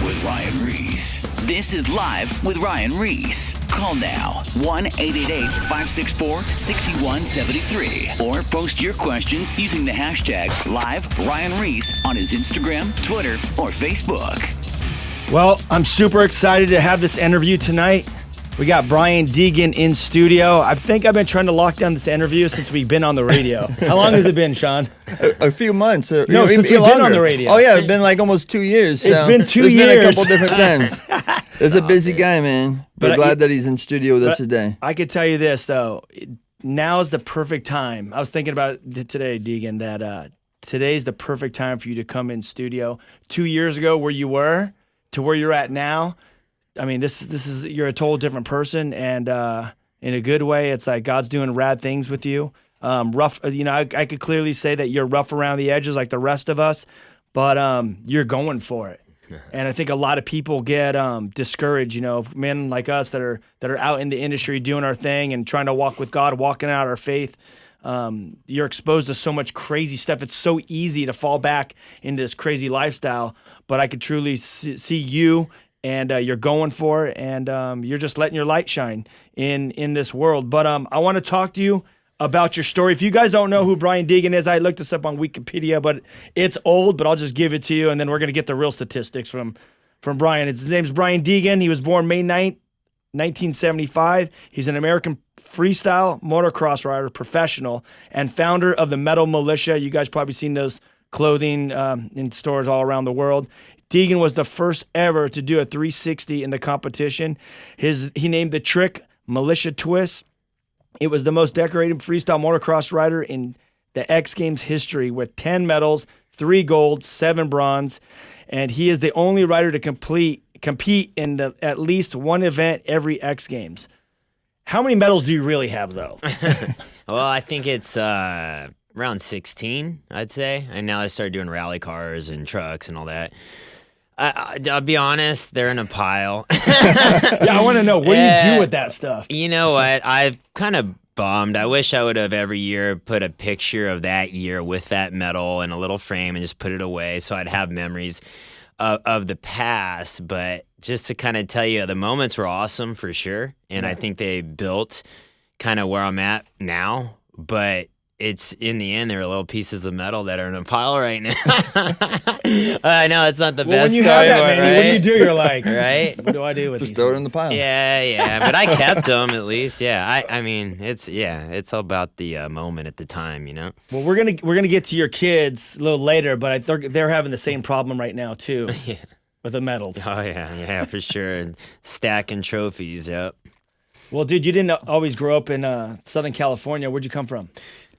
with Ryan Ries. This is Live with Ryan Ries. Call now 1-888-564-6173 or post your questions using the hashtag #LiveRyanReese on his Instagram, Twitter, or Facebook. Well, I'm super excited to have this interview tonight. We got Brian Deegan in studio. I think I've been trying to lock down this interview since we've been on the radio. How long has it been, Sean? A few months. No, since we've been on the radio. Oh, yeah, it's been like almost 2 years. So it's been 2 years. There's been a couple different times. It's a busy guy, man. But glad that he's in studio with us today. I could tell you this, though. Now is the perfect time. I was thinking about it today, Deegan, that today's the perfect time for you to come in studio. 2 years ago, where you were to where you're at now, I mean, this is you're a total different person, and in a good way. It's like God's doing rad things with you. Rough, I could clearly say that you're rough around the edges like the rest of us, but you're going for it. And I think a lot of people get discouraged. Men like us that are out in the industry doing our thing and trying to walk with God, walking out our faith. You're exposed to so much crazy stuff. It's so easy to fall back into this crazy lifestyle. But I could truly see you. And you're going for it, and you're just letting your light shine in this world. But I want to talk to you about your story. If you guys don't know who Brian Deegan is, I looked this up on Wikipedia, but it's old, but I'll just give it to you, and then we're going to get the real statistics from Brian. His name's Brian Deegan. He was born May 9th, 1975. He's an American freestyle motocross rider, professional, and founder of the Metal Mulisha. You guys probably seen those clothing in stores all around the world. Deegan was the first ever to do a 360 in the competition. He named the trick Mulisha Twist. It was the most decorated freestyle motocross rider in the X Games history with 10 medals, 3 gold, 7 bronze, and he is the only rider to compete in at least one event every X Games. How many medals do you really have, though? Well, I think it's around 16, I'd say. And now I started doing rally cars and trucks and all that. I'll be honest, they're in a pile. Yeah, I want to know, what do you do with that stuff? You know what? I've kind of bummed. I wish I would have every year put a picture of that year with that medal in a little frame and just put it away so I'd have memories of the past. But just to kind of tell you, the moments were awesome for sure. And I think they built kind of where I'm at now. But it's in the end, there are little pieces of metal that are in a pile right now. I know it's not the best. When you have that, Manny, right? what do you do? You're like, right? What do I do with Just these throw it things? in the pile. Yeah. But I kept them at least. Yeah. I mean, it's all about the moment at the time, Well, we're gonna get to your kids a little later, but they're having the same problem right now too. Yeah. With the medals. Oh yeah, for sure. And stacking trophies. Yep. Well, dude, you didn't always grow up in Southern California. Where'd you come from?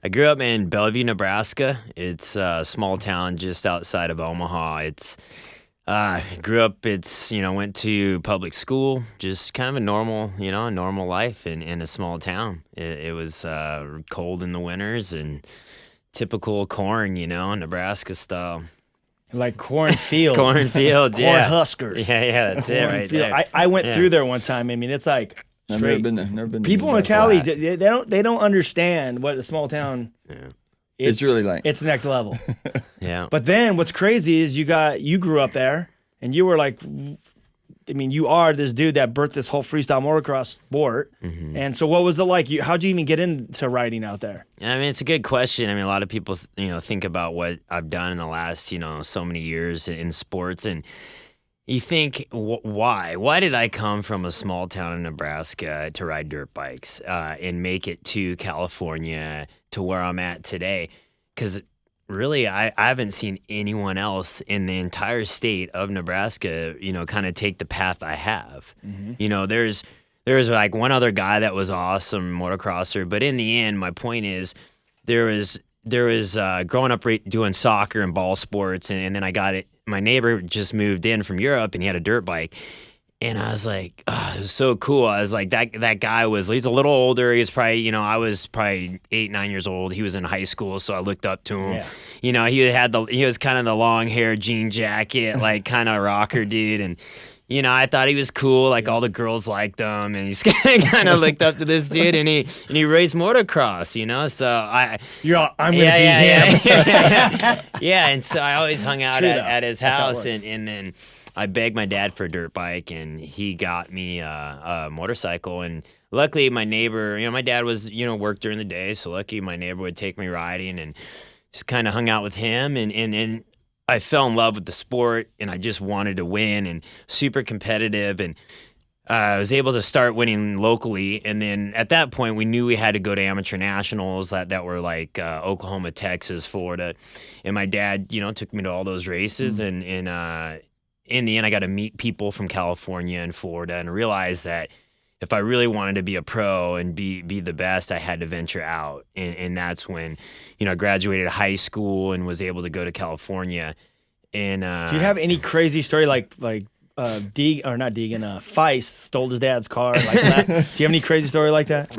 I grew up in Bellevue, Nebraska. It's a small town just outside of Omaha. Grew up, went to public school, just kind of a normal life in a small town. It was cold in the winters and typical corn, Nebraska style. Like cornfields. Cornfields, yeah. Corn huskers. Yeah, that's it right there. I went through there one time. I mean, it's like I've straight. never been People in Cali, they don't understand what a small town. Yeah. It's really like. It's next level. Yeah. But then what's crazy is you grew up there, and you were like, I mean, you are this dude that birthed this whole freestyle motocross sport. Mm-hmm. And so what was it like? How'd you even get into riding out there? I mean, it's a good question. I mean, a lot of people, think about what I've done in the last, so many years in sports, and you think, why? Why did I come from a small town in Nebraska to ride dirt bikes and make it to California to where I'm at today? Because really, I haven't seen anyone else in the entire state of Nebraska, kind of take the path I have. Mm-hmm. There's like one other guy that was awesome motocrosser, but in the end, my point is there was growing up doing soccer and ball sports, and then I got it. My neighbor just moved in from Europe, and he had a dirt bike. And I was like, oh, it was so cool. I was like, that guy he's a little older. He was probably, I was probably 8, 9 years old. He was in high school, so I looked up to him. Yeah. He was kind of the long hair, jean jacket, like kind of rocker dude. And, I thought he was cool. Like all the girls liked him, and he's kind of looked up to this dude, and he raced motocross, So I'm gonna be him. Yeah. And so I always hung out at his house, and then I begged my dad for a dirt bike, and he got me a motorcycle. And luckily, my neighbor, my dad was, worked during the day, so lucky my neighbor would take me riding and just kind of hung out with him. And I fell in love with the sport, and I just wanted to win and super competitive. And I was able to start winning locally, and then at that point, we knew we had to go to amateur nationals that were like Oklahoma, Texas, Florida, and my dad, took me to all those races, and in the end, I got to meet people from California and Florida, and realized that if I really wanted to be a pro and be the best, I had to venture out, and that's when, I graduated high school and was able to go to California. And do you have any crazy story like? Feist stole his dad's car like that. Do you have any crazy story like that?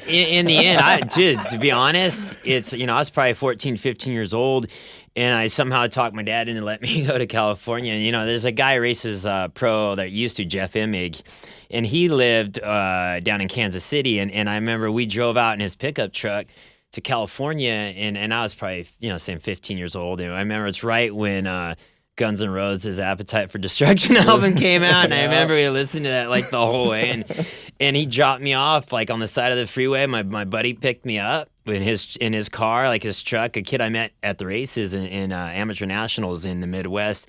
In the end, to be honest, it's, I was probably 14, 15 years old, and I somehow talked my dad into let me go to California. And, there's a guy who races pro that used to, Jeff Immig, and he lived down in Kansas City. And I remember we drove out in his pickup truck to California, and I was probably, saying 15 years old. And I remember it's right when Guns N' Roses' Appetite for Destruction album came out, and I remember we listened to that like the whole way, and he dropped me off like on the side of the freeway. My buddy picked me up in his car, like his truck, a kid I met at the races in amateur nationals in the Midwest,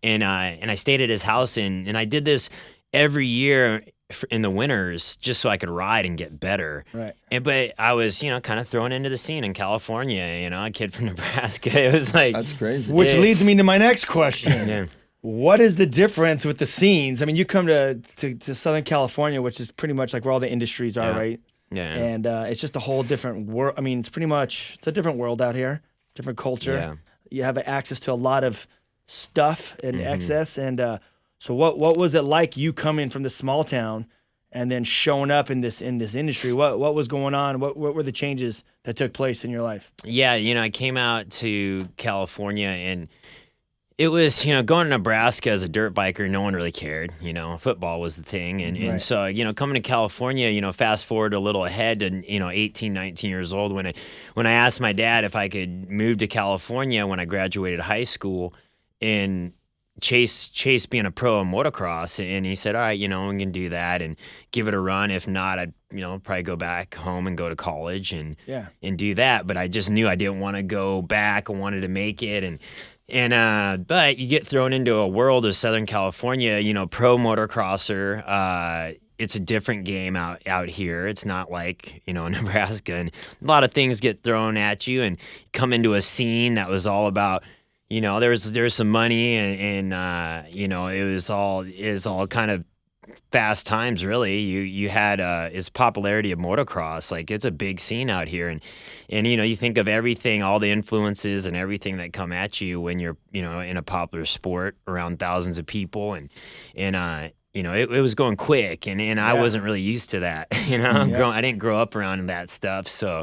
and I stayed at his house, and I did this every year in the winters just so I could ride and get better. Right. But I was, kind of thrown into the scene in California, a kid from Nebraska. It was like... That's crazy. Which leads me to my next question. Yeah. What is the difference with the scenes? I mean, you come to Southern California, which is pretty much like where all the industries are, right? Yeah. And it's just a whole different world. I mean, it's a different world out here, different culture. Yeah. You have access to a lot of stuff in excess. And so what was it like you coming from this small town and then showing up in this industry? What was going on? What were the changes that took place in your life? Yeah, I came out to California, and it was, going to Nebraska as a dirt biker, no one really cared. Football was the thing. And so, coming to California, fast forward a little ahead to, 18, 19 years old, when I asked my dad if I could move to California when I graduated high school and chase being a pro in motocross, and he said, all right, we can do that and give it a run. If not, I'd probably go back home and go to college and do that. But I just knew I didn't want to go back. I wanted to make it, but you get thrown into a world of Southern California, pro motocrosser. It's a different game out here. It's not like, Nebraska, and a lot of things get thrown at you, and come into a scene that was all about, there was some money, and it was all kind of fast times, really. You had is popularity of motocross. Like, it's a big scene out here, and you think of everything, all the influences and everything that come at you when you're in a popular sport around thousands of people, and it was going quick, and I wasn't really used to that. I didn't grow up around that stuff, so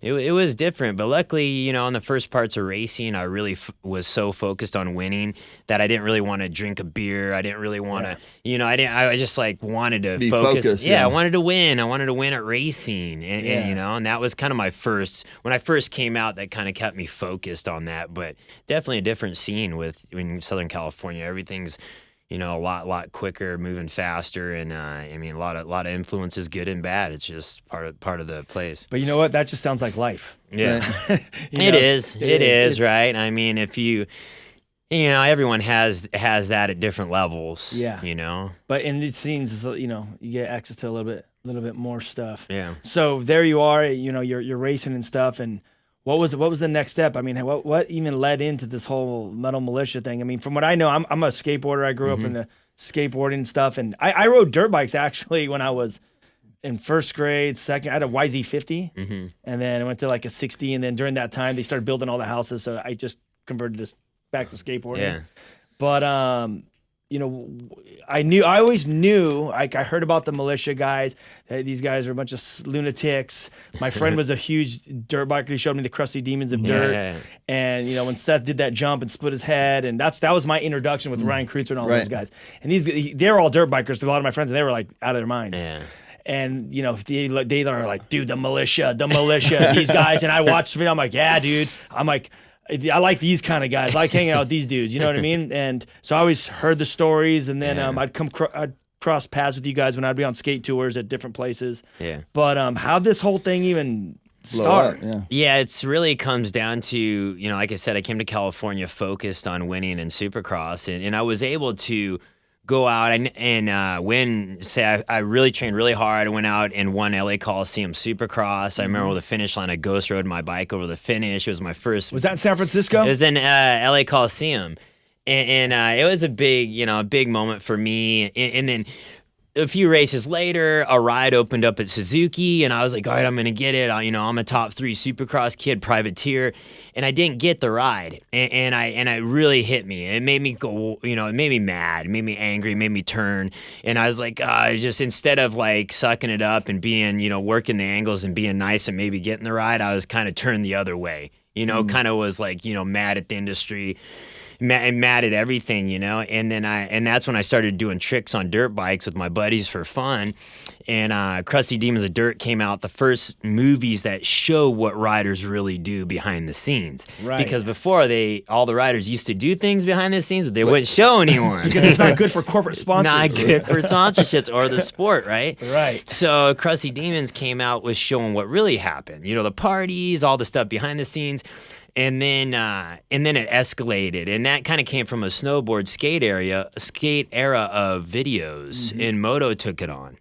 it was different. But luckily, in the first parts of racing, I really was so focused on winning that I didn't really want to drink a beer. I didn't really want to, I just like wanted to be focus. Focused, I wanted to win. I wanted to win at racing, and that was kind of when I first came out, that kind of kept me focused on that. But definitely a different scene in Southern California. Everything's a lot quicker, moving faster, and a lot of influences, good and bad. It's just part of the place. But you know what? That just sounds like life. Yeah, it is, right? I mean, if everyone has that at different levels. Yeah. But in these scenes, you get access to a little bit more stuff. Yeah. So there you are. You're racing and stuff, and what was the next step? I mean, what even led into this whole Metal Mulisha thing? I mean, from what I know, I'm a skateboarder. I grew up in the skateboarding and stuff, and I rode dirt bikes actually when I was in first grade, second. I had a YZ50, and then I went to like a 60, and then during that time they started building all the houses, so I just converted this back to skateboarding. Yeah. But I always knew, I heard about the Mulisha guys. These guys are a bunch of lunatics. My friend was a huge dirt biker. He showed me the crusty demons of dirt. Yeah. And, when Seth did that jump and split his head, and that was my introduction with Ryan Kreutzer and all those guys. And they're all dirt bikers. A lot of my friends, and they were like out of their minds. Yeah. And, they are like, dude, the Mulisha, these guys. And I watched the video. I'm like, yeah, dude. I'm like, I like these kind of guys. I like hanging out with these dudes. You know what I mean? And so I always heard the stories, and then I'd cross paths with you guys when I'd be on skate tours at different places. Yeah. But how'd this whole thing even start? Yeah, it's really comes down to, you know, like I said, I came to California focused on winning in Supercross, and I was able to go out and win. Say I really trained really hard. I went out and won LA Coliseum Supercross. I remember the finish line. I ghost rode my bike over the finish. It was my first. Was that in San Francisco? It was in LA Coliseum, and it was a big moment for me. And then a few races later, a ride opened up at Suzuki, and I was like, all right, I'm going to get it. I'm a top 3 Supercross kid, privateer, and I didn't get the ride. And it really hit me. It made me go, it made me mad, it made me angry, it made me turn. And I was like, just instead of like sucking it up and being, working the angles and being nice and maybe getting the ride, I was kind of turned the other way, kind of was like, mad at the industry. Mad at everything, and then that's when I started doing tricks on dirt bikes with my buddies for fun. And Crusty Demons of Dirt came out, the first movies that show what riders really do behind the scenes. Right. Because before all the riders used to do things behind the scenes, but they wouldn't show anyone. Because it's not good for corporate sponsors. It's not good for sponsorships or the sport, right? Right. So Crusty Demons came out with showing what really happened. The parties, all the stuff behind the scenes. And then it escalated, and that kind of came from a snowboard skate era of videos, and Moto took it on.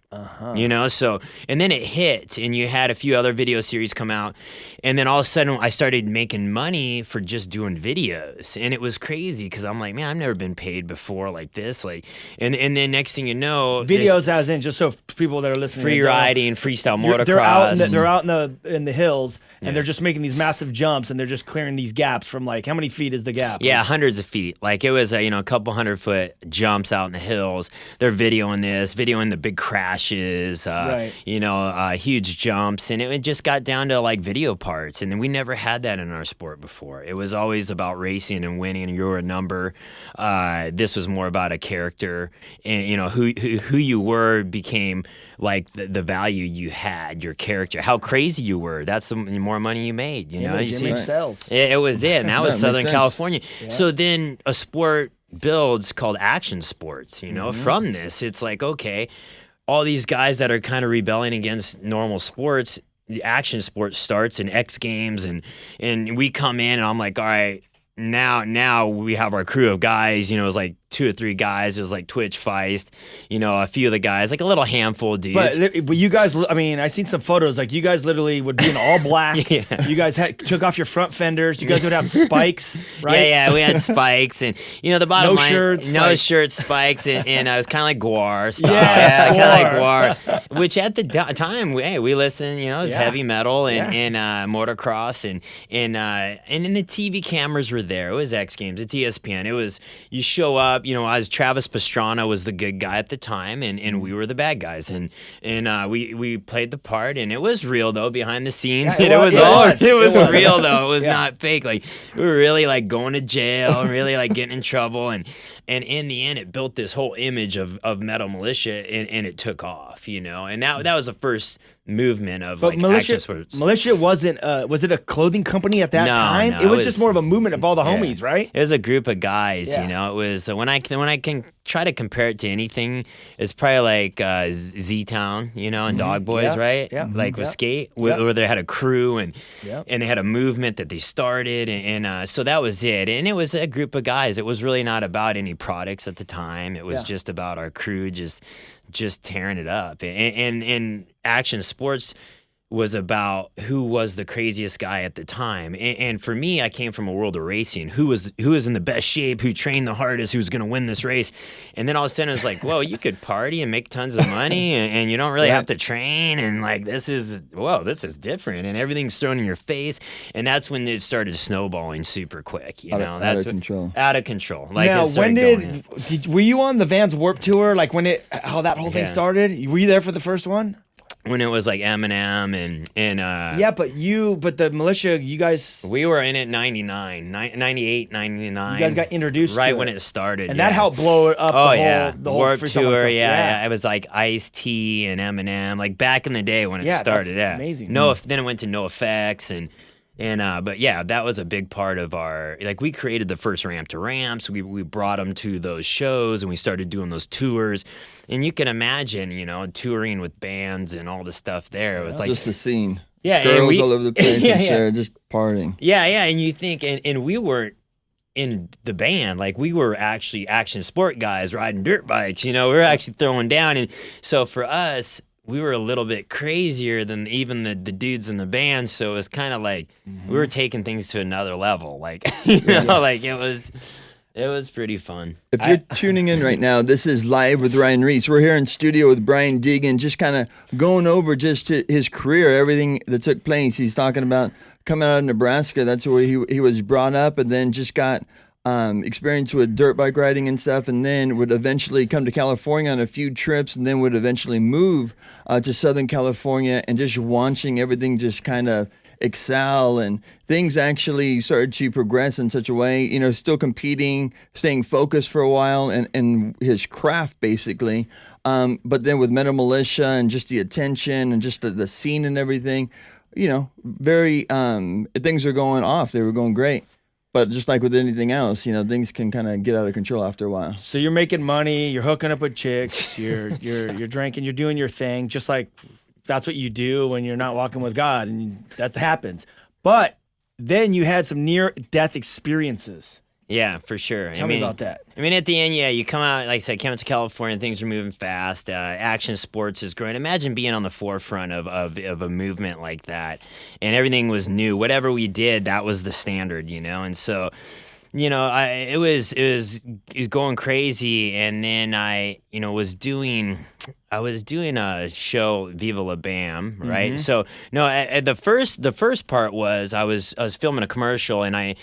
So, and then it hit, and you had a few other video series come out, and then all of a sudden I started making money for just doing videos, and it was crazy because I'm like, man, I've never been paid before like this, and then next thing you know, videos as in, just so people that are listening, free riding, freestyle motocross, they're out in the hills, and they're just making these massive jumps, and they're just clearing these gaps from like, how many feet is the gap? Yeah, hundreds of feet. Like it was a couple 100-foot jumps out in the hills. They're videoing the big crashes, huge jumps, and it just got down to like video parts. And then we never had that in our sport before. It was always about racing and winning, and you were a number. This was more about a character, and who you were became like the value you had, your character, how crazy you were. That's the more money you made. You see, sales. It was it, and that was Southern California. Yeah. So then a sport builds called action sports. From this, it's like, okay, all these guys that are kind of rebelling against normal sports, the action sport starts in X Games, and we come in, and I'm like, all right, now we have our crew of guys. It was like 2 or 3 guys. It was like Twitch, Feist, a few of the guys, like a little handful of dudes. But you guys, I seen some photos. Like you guys literally would be in all black. Yeah. You guys took off your front fenders. You guys would have spikes, right? Yeah, we had spikes, and the bottom line, shirts, shirts, spikes, and I was kind of like Guar style. Yeah, kind of like Guar, which at the time, we listened. It was heavy metal and motocross, and then the TV cameras were there. It was X Games, it's ESPN. It was, you show up. As Travis Pastrana was the good guy at the time, and we were the bad guys, and we played the part, and it was real though behind the scenes. Yeah, it was real though. It was not fake. Like we were really like going to jail and really like getting in trouble, and in the end, it built this whole image of Metal Mulisha, and it took off. And that was the first movement of action sports. Mulisha wasn't. Was it a clothing company at that time? No, it was just more of a movement of all the homies, right? It was a group of guys. Yeah. It was when I can try to compare it to anything, it's probably like Z Town, and Dog Boys, right? Yeah. Like with skate, where they had a crew and Yep. and they had a movement that they started, and so that was it. And it was a group of guys. It was really not about any products at the time. It was just about our crew just tearing it up. And action sports was about who was the craziest guy at the time. And for me, I came from a world of racing. Who was in the best shape, who trained the hardest, who's going to win this race. And then all of a sudden it was like, whoa, you could party and make tons of money and you don't really have to train. And like, this is different. And everything's thrown in your face. And that's when it started snowballing super quick. Out of control. Out of control. Like now, when were you on the Vans Warped Tour? Like how that whole thing started? Were you there for the first one? When it was like Eminem and yeah, but the Mulisha, you guys, we were in it 99, 98, 99. You guys got introduced right to when it started, and that helped blow it up. The whole Warped Freestyle Tour, Motocross. yeah. It was like Ice-T and Eminem, like back in the day when it started. That's amazing. Then it went to No Effects and But yeah, that was a big part of our, like, we created the first ramp to ramps. We brought them to those shows and we started doing those tours. And you can imagine, touring with bands and all the stuff there. It was like just a scene. Yeah. Girls all over the place yeah, and yeah. share, just partying. Yeah. Yeah. And you think, and we weren't in the band, like we were actually action sport guys riding dirt bikes, we were actually throwing down. And so for us, we were a little bit crazier than even the dudes in the band, so it was kind of like we were taking things to another level. Like, like it was pretty fun. If you're tuning in right now, this is Live with Ryan Ries. We're here in studio with Brian Deegan, just kind of going over just his career, everything that took place. He's talking about coming out of Nebraska. That's where he was brought up, and then just got experience with dirt bike riding and stuff, and then would eventually come to California on a few trips, and then would eventually move to Southern California, and just watching everything just kind of excel, and things actually started to progress in such a way, still competing, staying focused for a while, and his craft basically. But then with Mulisha and just the attention and just the scene and everything, very things were going off. They were going great. But just like with anything else, things can kind of get out of control after a while. So you're making money, you're hooking up with chicks, you're drinking, you're doing your thing, just like that's what you do when you're not walking with God, and that happens. But then you had some near-death experiences. Yeah, for sure. Tell me about that. I mean, at the end, you come out, like I said, came out to California, things are moving fast. Action sports is growing. Imagine being on the forefront of a movement like that, and everything was new. Whatever we did, that was the standard, And so, it was going crazy, and then I was doing a show, Viva La Bam, right? Mm-hmm. So the first part was I was filming a commercial, and I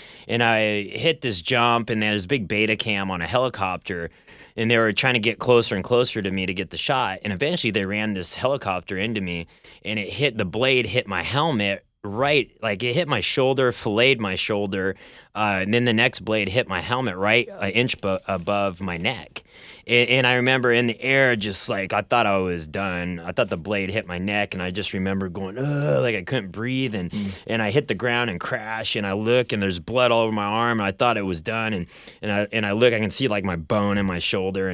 hit this jump, and there's a big beta cam on a helicopter, and they were trying to get closer and closer to me to get the shot, and eventually they ran this helicopter into me, and the blade hit my helmet. Right, like it hit my shoulder, filleted my shoulder, and then the next blade hit my helmet right an inch above my neck. And I remember in the air, just like I thought I was done. I thought the blade hit my neck, and I just remember going, ugh, like I couldn't breathe, and I hit the ground and crash, and I look, and there's blood all over my arm, and I thought it was done, and I look, I can see like my bone in my shoulder,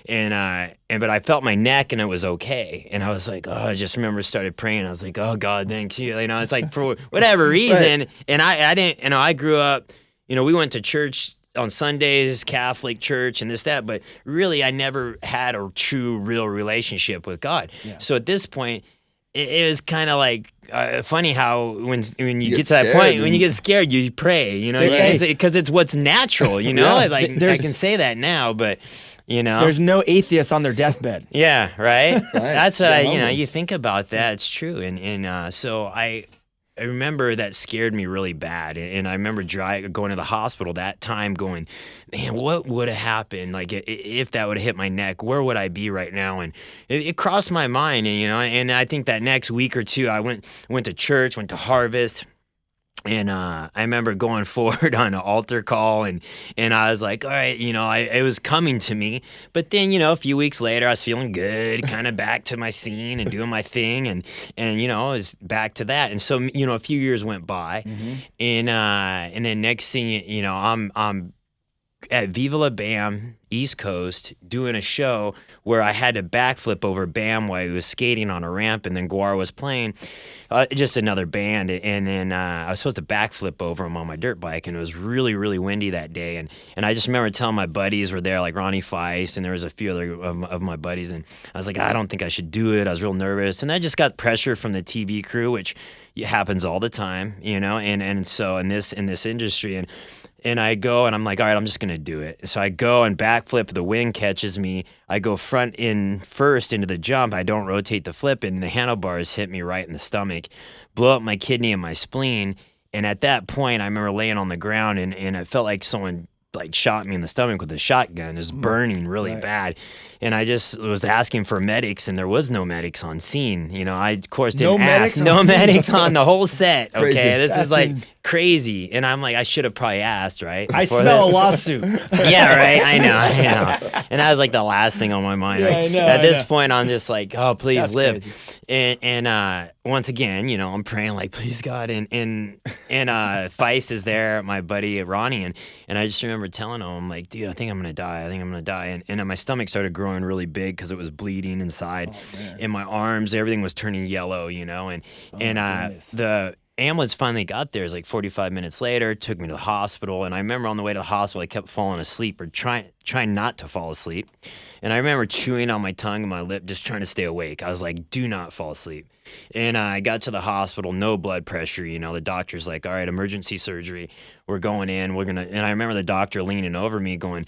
but I felt my neck, and it was okay, and I was like, oh, I just remember started praying. I was like, oh God, thanks you, it's like for whatever reason, right. And I didn't, I grew up, we went to church on Sundays, Catholic church and this, that, but really I never had a true, real relationship with God. Yeah. So at this point, it was kind of like funny how when you get to that point, when you get scared, you pray, because it's what's natural, Yeah. Like I can say that now, but there's no atheists on their deathbed. Yeah, right. Right. That's you think about that, it's true, and so I remember that scared me really bad, and I remember going to the hospital that time going, man, what would have happened? Like, if that would have hit my neck, where would I be right now? And it crossed my mind, and I think that next week or two, I went to church, went to Harvest, and I remember going forward on an altar call, and I was like, all right, it was coming to me. But then, a few weeks later, I was feeling good, kind of back to my scene and doing my thing, and I was back to that. And so, a few years went by, mm-hmm. And then next thing, I'm at Viva La Bam, East Coast, doing a show where I had to backflip over Bam while he was skating on a ramp, and then Guar was playing, just another band, and then I was supposed to backflip over him on my dirt bike, and it was really, really windy that day, and I just remember telling my buddies were there, like Ronnie Feist, and there was a few other of my buddies, and I was like, I don't think I should do it. I was real nervous, and I just got pressure from the TV crew, which happens all the time, and so in this industry, and I go, and I'm like, all right, I'm just going to do it. So I go and backflip. The wind catches me. I go front in first into the jump. I don't rotate the flip, and the handlebars hit me right in the stomach, blow up my kidney and my spleen. And at that point, I remember laying on the ground, and it felt like someone shot me in the stomach with a shotgun. It was burning really bad. And I just was asking for medics, and there was no medics on scene. I, of course, didn't ask. No medics on the whole set. Okay, this is like crazy. And I'm like, I should have probably asked, right? I before smell this. a lawsuit. Yeah, right. I know. And that was like the last thing on my mind. Yeah, I know, At I this know. point, I'm just like, oh, please That's live. crazy. And once again, I'm praying like, please God. And Feist is there, my buddy Ronnie, and I just remember telling him, like, dude, I think I'm gonna die. And my stomach started growing really big because it was bleeding inside, and my arms, everything was turning yellow, and goodness. the ambulance finally got there. It was like 45 minutes later, took me to the hospital. And I remember on the way to the hospital, I kept falling asleep or trying not to fall asleep. And I remember chewing on my tongue and my lip, just trying to stay awake. I was like, do not fall asleep. And I got to the hospital, no blood pressure. The doctor's like, all right, emergency surgery. We're going in. And I remember the doctor leaning over me going,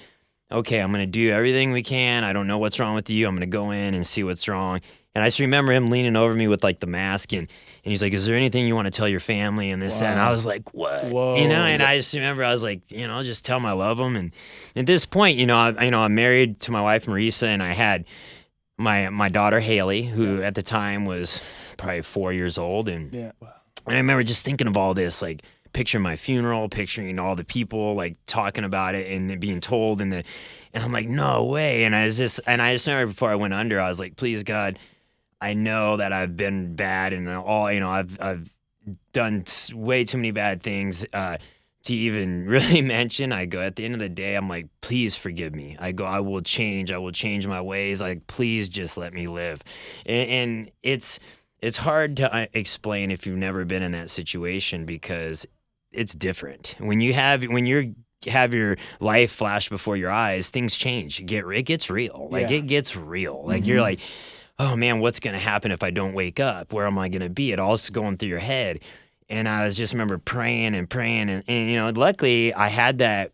okay, I'm going to do everything we can. I don't know what's wrong with you. I'm going to go in and see what's wrong. And I just remember him leaning over me with like the mask and he's like, is there anything you want to tell your family and this, that? And I was like, what? Whoa. And I just remember I was like, just tell them I love them. And at this point, I'm married to my wife, Marisa, and I had my daughter, Haley, who at the time was probably 4 years old. And I remember just thinking of all this, like picturing my funeral, picturing all the people like talking about it and being told and I'm like, no way. And I just remember before I went under, I was like, please God, I know that I've been bad and all, I've done way too many bad things to even really mention. I go, at the end of the day, I'm like, please forgive me. I go, I will change my ways. Like, please just let me live. And it's hard to explain if you've never been in that situation because it's different. When you have your life flash before your eyes, things change. It gets real. Like, it gets real. Like, you're like, oh man, what's going to happen if I don't wake up? Where am I going to be? It all's going through your head. And I just remember praying and luckily I had that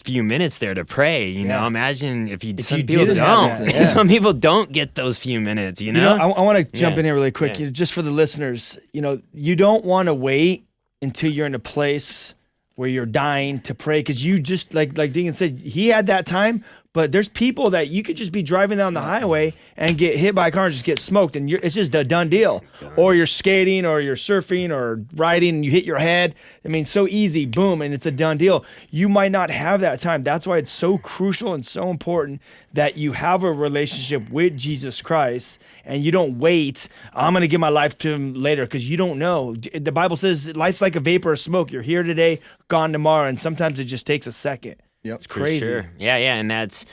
few minutes there to pray, imagine if some people didn't have that, some people don't get those few minutes, I want to jump Yeah. in here really quick, Yeah. just for the listeners, you don't want to wait until you're in a place where you're dying to pray. Cause you just like Deegan said, he had that time, but there's people that you could just be driving down the highway and get hit by a car and just get smoked. And it's just a done deal. Or you're skating or you're surfing or riding and you hit your head. I mean, so easy, boom, and it's a done deal. You might not have that time. That's why it's so crucial and so important that you have a relationship with Jesus Christ and you don't wait, I'm going to give my life to him later, because you don't know. The Bible says life's like a vapor of smoke. You're here today, gone tomorrow, and sometimes it just takes a second. Yep. It's crazy. For sure. Yeah, and that's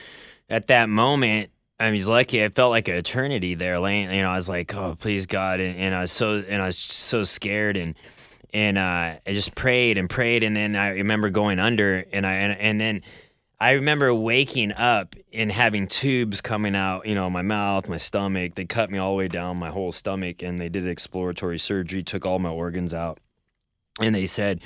at that moment. I mean, he's lucky. It felt like an eternity there. Laying, I was like, "Oh, please, God!" And I was so scared, and I just prayed, and then I remember going under, and then I remember waking up and having tubes coming out, my mouth, my stomach. They cut me all the way down my whole stomach, and they did exploratory surgery, took all my organs out, and they said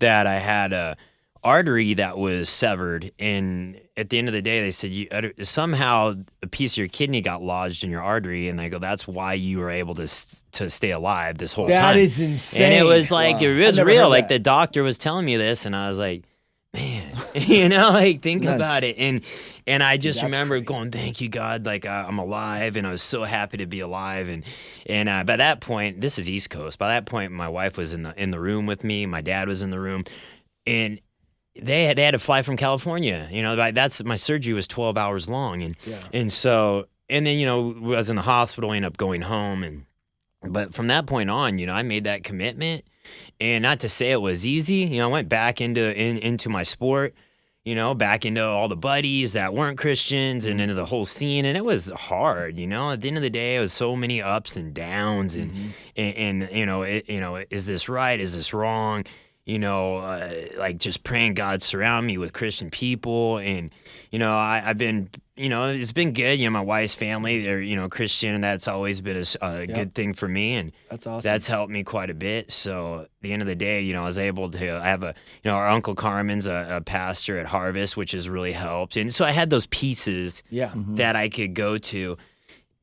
that I had a artery that was severed, and at the end of the day they said somehow a piece of your kidney got lodged in your artery, and they go, that's why you were able to stay alive this whole time. That is insane. And it was like, it was real. Like that. the doctor was telling me this, and I was like, man, think Nuts. about it. And I just That's remember crazy. going, thank you, God, like I'm alive, and I was so happy to be alive. And by that point, this is East Coast. By that point, my wife was in the room with me. My dad was in the room, and they had to fly from California. That's my surgery was 12 hours long, and then I was in the hospital, ended up going home, but from that point on, I made that commitment, and not to say it was easy. I went back into my sport, back into all the buddies that weren't Christians and into the whole scene, and it was hard. At the end of the day, it was so many ups and downs, and is this right? Is this wrong? Like just praying God surround me with Christian people. And, I've been, it's been good. My wife's family, they're, Christian, and that's always been a good thing for me. And That's awesome. that's helped me quite a bit. So at the end of the day, I was able to, I have our Uncle Carmen's a pastor at Harvest, which has really helped. And so I had those pieces that I could go to,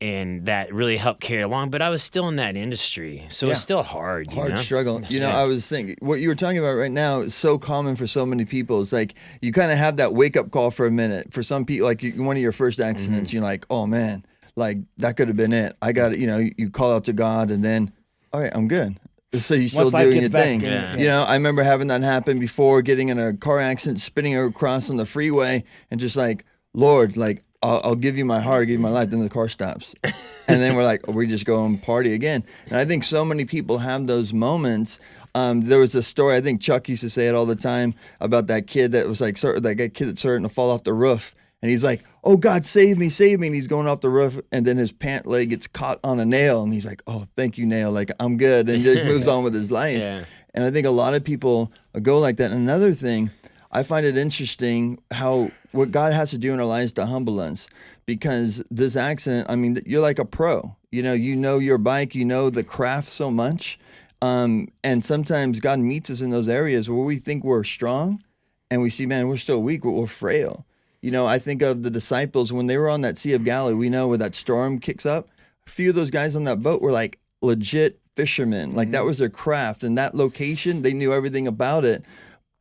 and that really helped carry along. But I was still in that industry, so it's still hard. Hard struggle. I was thinking, what you were talking about right now is so common for so many people. It's like you kind of have that wake-up call for a minute. For some people, like one of your first accidents, you're like, oh, man, like that could have been it. I got it. You call out to God, and then, all right, I'm good. So you're still life doing gets your back thing. in, Yeah. You know, I remember having that happen before, getting in a car accident, spinning across on the freeway, and just like, Lord, like, I'll give you my heart, I'll give you my life. Then the car stops. And then we're like, we just go and party again. And I think so many people have those moments. There was a story, I think Chuck used to say it all the time, about that kid that was like, that kid that's starting to fall off the roof. And he's like, oh, God, save me, save me. And he's going off the roof. And then his pant leg gets caught on a nail. And he's like, oh, thank you, nail. Like, I'm good. And just moves on with his life. Yeah. And I think a lot of people go like that. And another thing, I find it interesting how what God has to do in our lives to humble us, because this accident, I mean, you're like a pro. You know your bike, you know the craft so much. And sometimes God meets us in those areas where we think we're strong and we see, man, we're still weak, we're frail. You know, I think of the disciples when they were on that Sea of Galilee. We know where that storm kicks up. A few of those guys on that boat were like legit fishermen. Like that was their craft. And that location, they knew everything about it.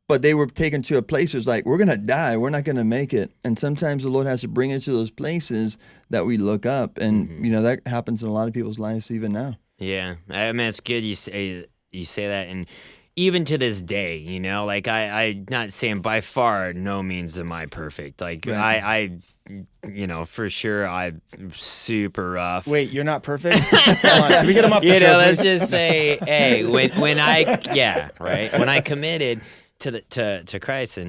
But they were taken to a place where it's like, we're going to die. We're not going to make it. And sometimes the Lord has to bring us to those places that we look up. And, you know, that happens in a lot of people's lives even now. Yeah, I mean, it's good you say that, and even to this day, you know, like I not saying by far no means am I perfect. Like Right. I you know, for sure I'm super rough. Wait, you're not perfect? Come on, can we get him off the You show, know, let's please? just say, hey, when I committed to Christ,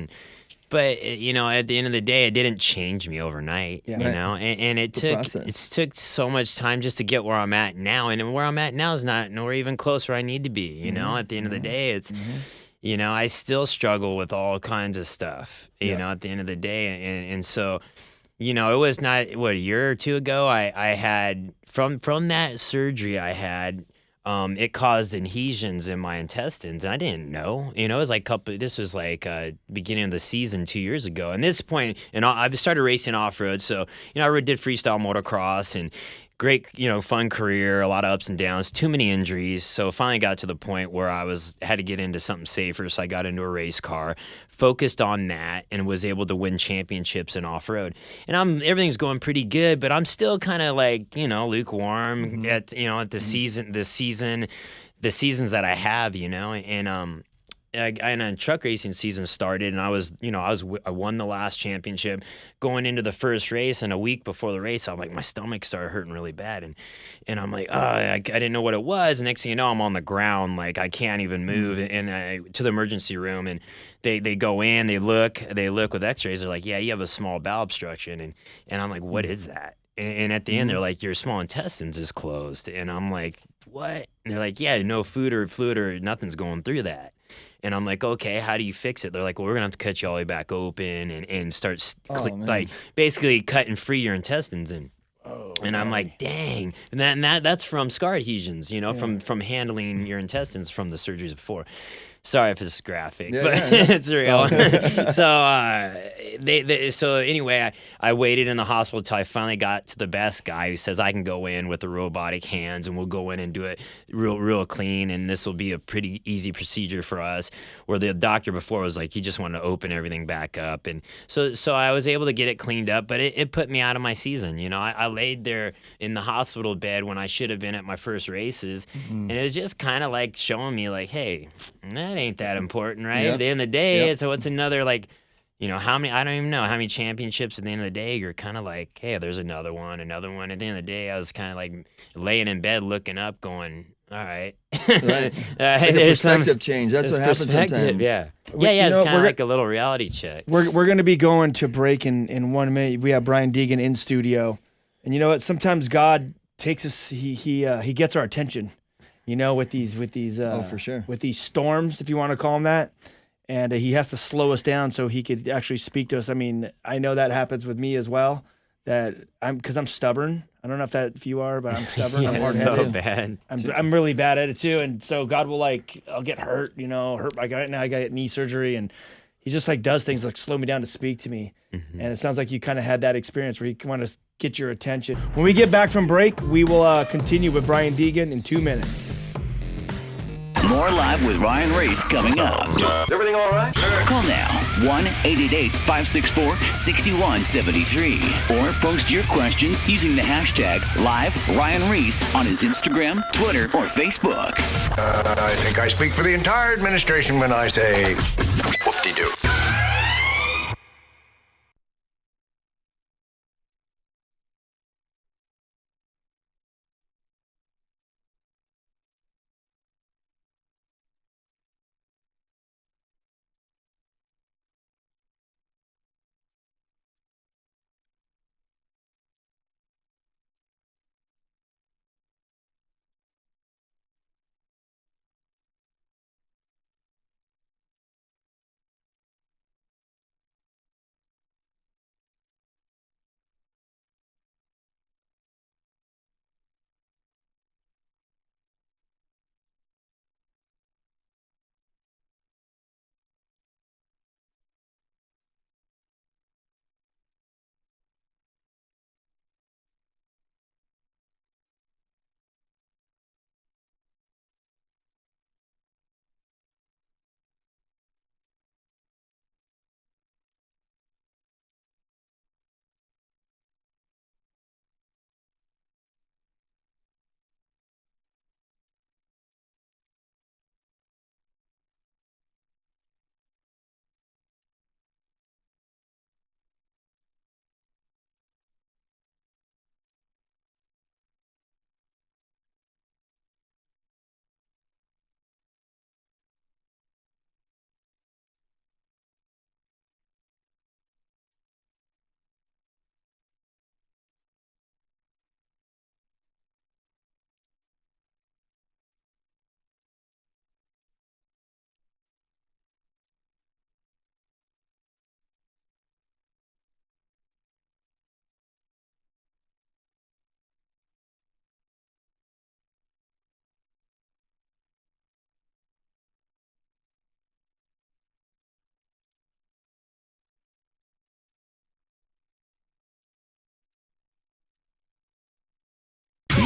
but you know, at the end of the day, it didn't change me overnight. Yeah. You Right. know, and it The took process. so much time just to get where I'm at now, and where I'm at now is not nowhere even close where I need to be. You know, at the end of the day, it's. You know, I still struggle with all kinds of stuff, you know, at the end of the day. And so, you know, it was not, a year or two ago, I had, from that surgery I had, it caused adhesions in my intestines, and I didn't know. You know, it was like this was like beginning of the season 2 years ago. And this point, and I started racing off-road, so, you know, I did freestyle motocross, and great, you know, fun career, a lot of ups and downs, too many injuries. So finally got to the point where I had to get into something safer. So I got into a race car, focused on that, and was able to win championships in off-road. And everything's going pretty good, but I'm still kind of like, you know, lukewarm at, you know, at the seasons that I have, you know, and truck racing season started, and I won the last championship. Going into the first race, and a week before the race, I'm like, my stomach started hurting really bad, and I'm like, I didn't know what it was. And next thing you know, I'm on the ground, like I can't even move, and to the emergency room, and they go in, they look with X-rays, they're like, yeah, you have a small bowel obstruction, and I'm like, what is that? And at the end, they're like, your small intestines is closed, and I'm like, what? And they're like, yeah, no food or fluid or nothing's going through that. And I'm like, okay, how do you fix it? They're like, well, we're going to have to cut you all the way back open and start like basically cutting free your intestines. And I'm like, dang. And that's from scar adhesions, you know, from handling your intestines from the surgeries before. Sorry if it's graphic, but it's real. So anyway, I waited in the hospital till I finally got to the best guy who says I can go in with the robotic hands, and we'll go in and do it real clean, and this will be a pretty easy procedure for us. Where the doctor before was like, he just wanted to open everything back up, and so I was able to get it cleaned up, but it put me out of my season. You know, I laid there in the hospital bed when I should have been at my first races, and it was just kind of like showing me like, hey, that ain't that important, right? Yep. At the end of the day, Yep. so it's another like, you know, I don't even know how many championships at the end of the day, you're kind of like, hey, there's another one. At the end of the day, I was kind of like laying in bed looking up going, all right. Right. Like a there's perspective change. That's what happens perspective, sometimes. Yeah. We- Yeah, you it's know, kind of we're like a little reality check. We're going to be going to break in 1 minute. We have Brian Deegan in studio, and you know what? Sometimes God takes us. He gets our attention. You know, with these for sure. with these storms, if you want to call them that, and he has to slow us down so he could actually speak to us. I mean, I know that happens with me as well. Because I'm stubborn. I don't know if you are, but I'm stubborn. I'm Yeah, hard-headed. so bad. I'm really bad at it too, and so God will I'll get hurt, hurt. Now I got knee surgery, and He just does things like slow me down to speak to me, and it sounds like you kind of had that experience where He want to get your attention. When we get back from break, we will continue with Brian Deegan in 2 minutes. More Live with Ryan Ries coming up. Is everything all right? Call now 1-888-564-6173 or post your questions using the hashtag #LiveRyanReese on his Instagram, Twitter, or Facebook. I think I speak for the entire administration when I say whoop-de-doo.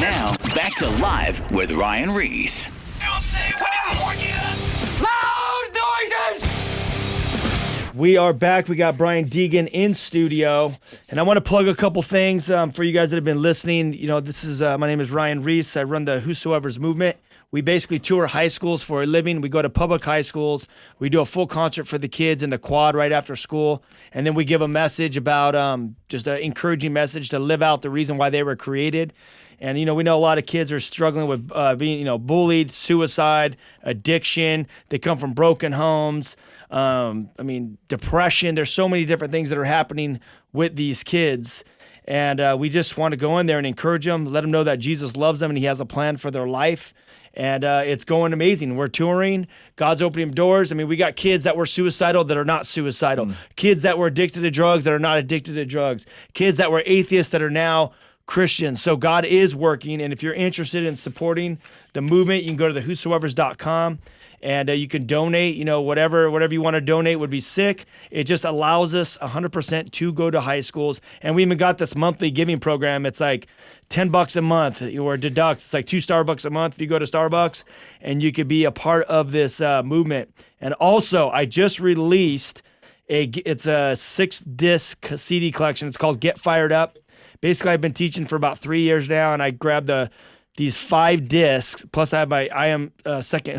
Now, back to Live with Ryan Ries. Don't say we didn't warn you. Loud noises! We are back. We got Brian Deegan in studio, and I want to plug a couple things for you guys that have been listening. You know, this is my name is Ryan Ries. I run the Whosoever's movement. We basically tour high schools for a living. We go to public high schools. We do a full concert for the kids in the quad right after school, and then we give a message about just an encouraging message to live out the reason why they were created. And, you know, we know a lot of kids are struggling with being, you know, bullied, suicide, addiction. They come from broken homes. Depression. There's so many different things that are happening with these kids. And we just want to go in there and encourage them, let them know that Jesus loves them and he has a plan for their life. And it's going amazing. We're touring. God's opening doors. I mean, we got kids that were suicidal that are not suicidal. Kids that were addicted to drugs that are not addicted to drugs. Kids that were atheists that are now Christians. So God is working, and if you're interested in supporting the movement, you can go to thewhosoevers.com and you can donate. You know, whatever you want to donate would be sick. It just allows us 100% to go to high schools, and we even got this monthly giving program. It's like $10 a month or deduct. It's like $2 Starbucks a month if you go to Starbucks, and you could be a part of this movement. And also, I just released it's a 6-disc CD collection. It's called Get Fired Up. Basically, I've been teaching for about 3 years now, and I grabbed these 5 discs. Plus, I have my I Am Second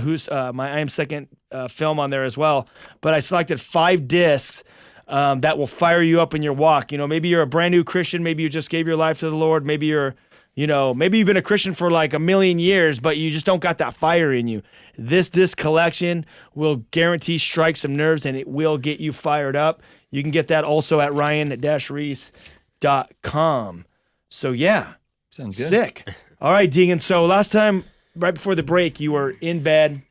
film on there as well. But I selected 5 discs that will fire you up in your walk. You know, maybe you're a brand new Christian. Maybe you just gave your life to the Lord. Maybe you're, you know, maybe you've been a Christian for like a million years, but you just don't got that fire in you. This collection will guarantee strike some nerves, and it will get you fired up. You can get that also at ryan-reese.com. So yeah, Sounds good. Sick. All right, Deegan. So last time, right before the break, you were in bed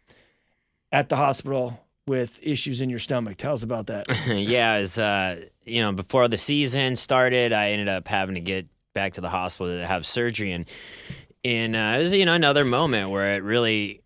at the hospital with issues in your stomach. Tell us about that. Yeah, it was, before the season started, I ended up having to get back to the hospital to have surgery, and it was another moment where it really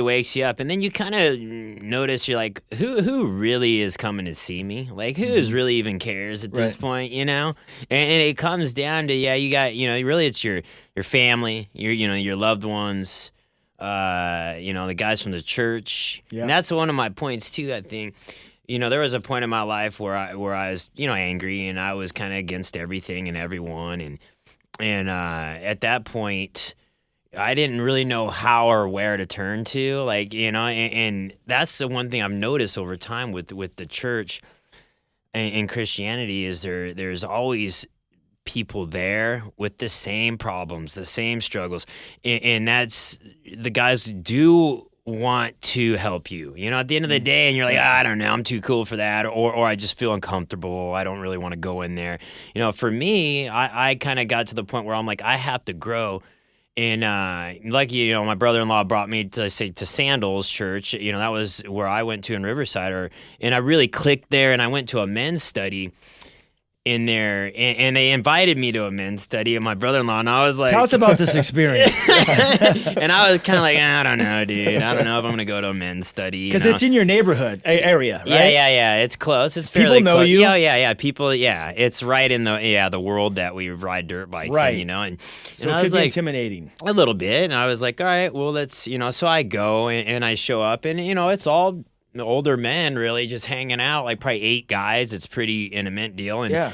wakes you up, and then you kind of notice you're like, who really is coming to see me? Like, who really even cares at this point, you know? And it comes down to you got really it's your family, your loved ones, the guys from the church. Yeah. And that's one of my points too, I think. There was a point in my life where I was, angry, and I was kind of against everything and everyone, and at that point, I didn't really know how or where to turn to, and that's the one thing I've noticed over time with the church and Christianity is there's always people there with the same problems, the same struggles, and that's the guys do want to help you, at the end of the day, and you're like, I don't know, I'm too cool for that, or I just feel uncomfortable, I don't really want to go in there. For me, I kind of got to the point where I'm like, I have to grow. And my brother-in-law brought me to Sandals Church. That was where I went to in Riverside, and I really clicked there. And I went to a men's study in there, and they invited me to a men's study. And my brother-in-law, and I was like, Tell us about this experience. and I was kind of like, I don't know, dude. I don't know if I'm gonna go to a men's study Because it's in your neighborhood area, right? Yeah. It's close. It's fairly People know close. you. Yeah. People, yeah. It's right in the world that we ride dirt bikes Right. in, and So and I it was could be like, intimidating. a little bit, and I was like, all right, well, let's, so I go and I show up, and it's all older men really just hanging out, like probably 8 guys. It's pretty intimate deal, and Yeah.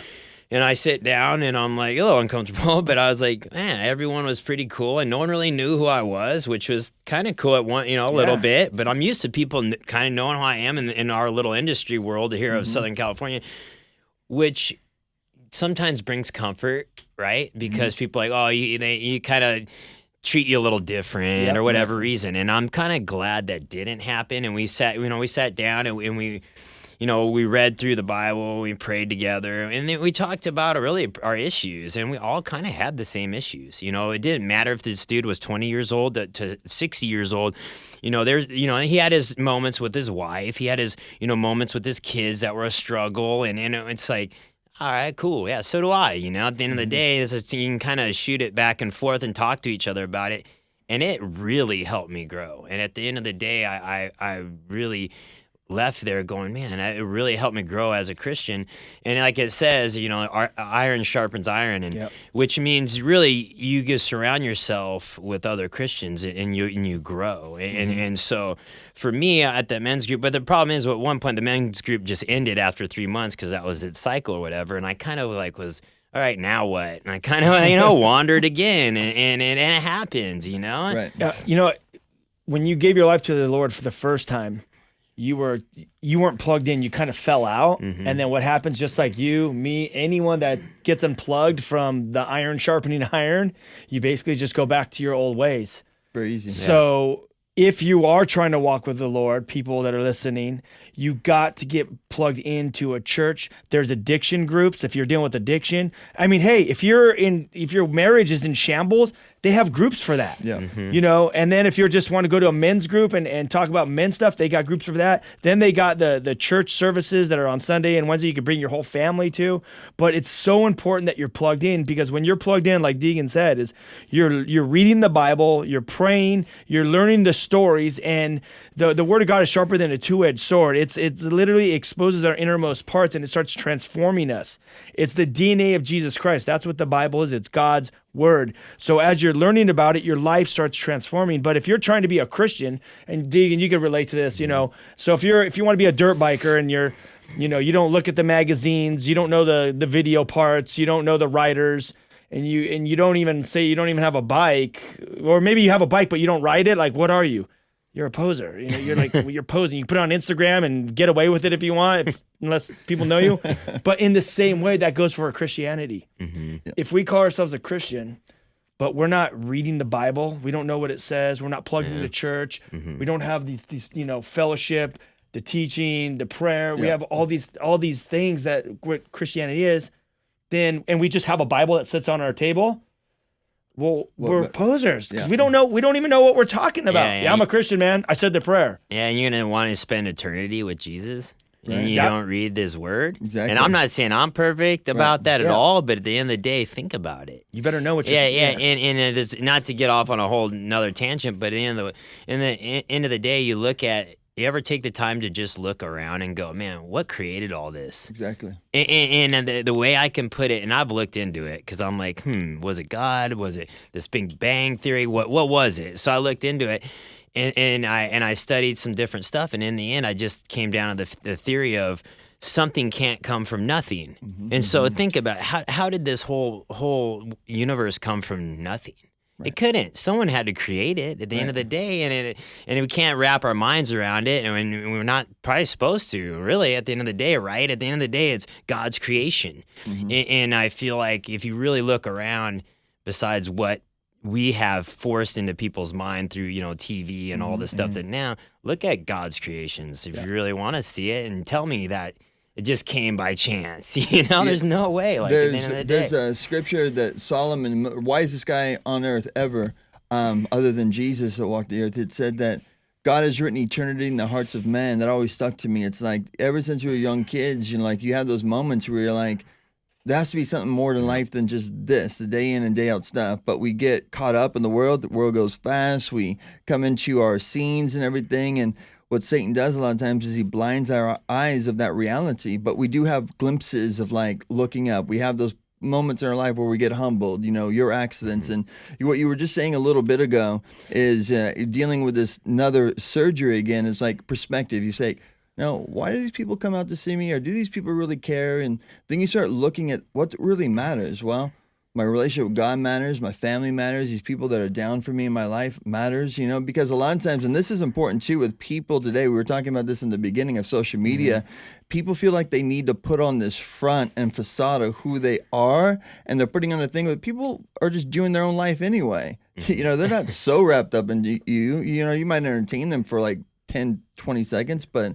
and I sit down and I'm like a little uncomfortable, but I was like, man, everyone was pretty cool, and no one really knew who I was, which was kind of cool at one, a little bit. But I'm used to people kind of knowing who I am in our little industry world here of Southern California, which sometimes brings comfort, right? Because people are like, oh, you kind of treat you a little different or whatever reason. And I'm kind of glad that didn't happen. And we sat down and we we read through the Bible, we prayed together, and then we talked about really our issues, and we all kind of had the same issues. It didn't matter if this dude was 20 years old to 60 years old. He had his moments with his wife, he had his, moments with his kids that were a struggle, and it's like, all right, cool, yeah, so do I. At the end of the day, you can kind of shoot it back and forth and talk to each other about it, and it really helped me grow. And at the end of the day, I really left there going, man, it really helped me grow as a Christian. And like it says, iron sharpens iron, and which means really you just surround yourself with other Christians and you grow. And so for me at the men's group, but the problem is at one point the men's group just ended after 3 months because that was its cycle or whatever. And I kind of was, all right, now what? And I kind of wandered again, and it happens, Right. When you gave your life to the Lord for the first time, you weren't plugged in. You kind of fell out, and then what happens? Just like you, me, anyone that gets unplugged from the iron sharpening iron, you basically just go back to your old ways. Very easy. So if you are trying to walk with the Lord, people that are listening, you got to get plugged into a church. There's addiction groups if you're dealing with addiction. I mean, hey, if your marriage is in shambles, they have groups for that. Yeah. And then if you just want to go to a men's group and talk about men's stuff, they got groups for that. Then they got the church services that are on Sunday and Wednesday you can bring your whole family to. But it's so important that you're plugged in, because when you're plugged in, like Deegan said, is you're reading the Bible, you're praying, you're learning the stories, and the Word of God is sharper than a two-edged sword. It literally exposes our innermost parts, and it starts transforming us. It's the DNA of Jesus Christ. That's what the Bible is. It's God's Word. So as you're learning about it, your life starts transforming. But if you're trying to be a Christian, and Deegan, you can relate to this, so if you want to be a dirt biker and you don't look at the magazines, you don't know the video parts, you don't know the riders, and you don't even have a bike, or maybe you have a bike but you don't ride it, like, what are you? You're a poser. You're like, you're posing. You put it on Instagram and get away with it if you want, unless people know you. But in the same way, that goes for Christianity. If we call ourselves a Christian, but we're not reading the Bible, we don't know what it says, we're not plugged into church, we don't have these fellowship, the teaching, the prayer, we have all these things that what Christianity is, and we just have a Bible that sits on our table. Well, we're posers because we don't even know what we're talking about. Yeah, I'm a Christian, man. I said the prayer. Yeah, and you're going to want to spend eternity with Jesus, and you That- don't read this word. Exactly. And I'm not saying I'm perfect about that at all, but at the end of the day, think about it. You better know what you're And it is not to get off on a whole another tangent, but in the end of the day, you look at you ever take the time to just look around and go, man, what created all this? Exactly. And the way I can put it, and I've looked into it because I'm like, was it God? Was it this Big Bang Theory? What was it? So I looked into it, and I studied some different stuff, and in the end, I just came down to the theory of something can't come from nothing. And so think about it. How did this whole universe come from nothing? Right. It couldn't. Someone had to create it at the end of the day, and we can't wrap our minds around it, and we're not probably supposed to, really, at the end of the day, right? At the end of the day, it's God's creation. And I feel like if you really look around, besides what we have forced into people's mind through, TV and all this stuff that now, look at God's creations if you really want to see it, and tell me that it just came by chance. There's no way. Like, at the end of the day. There's a scripture that Solomon, wisest guy on earth ever, other than Jesus that walked the earth, it said that God has written eternity in the hearts of men. That always stuck to me. It's like ever since we were young kids, you have those moments where you're like, there has to be something more to life than just this, the day in and day out stuff. But we get caught up in the world. The world goes fast. We come into our scenes and everything, and what Satan does a lot of times is he blinds our eyes of that reality, but we do have glimpses of like looking up. We have those moments in our life where we get humbled, your accidents. And what you were just saying a little bit ago is dealing with this another surgery again is like perspective. You say, no, why do these people come out to see me, or do these people really care? And then you start looking at what really matters. Well, my relationship with God matters. My family matters. These people that are down for me in my life matters, because a lot of times, and this is important too with people today, we were talking about this in the beginning of social media, people feel like they need to put on this front and facade of who they are, and they're putting on a thing that people are just doing their own life anyway. They're not so wrapped up in you. You might entertain them for like 10, 20 seconds, but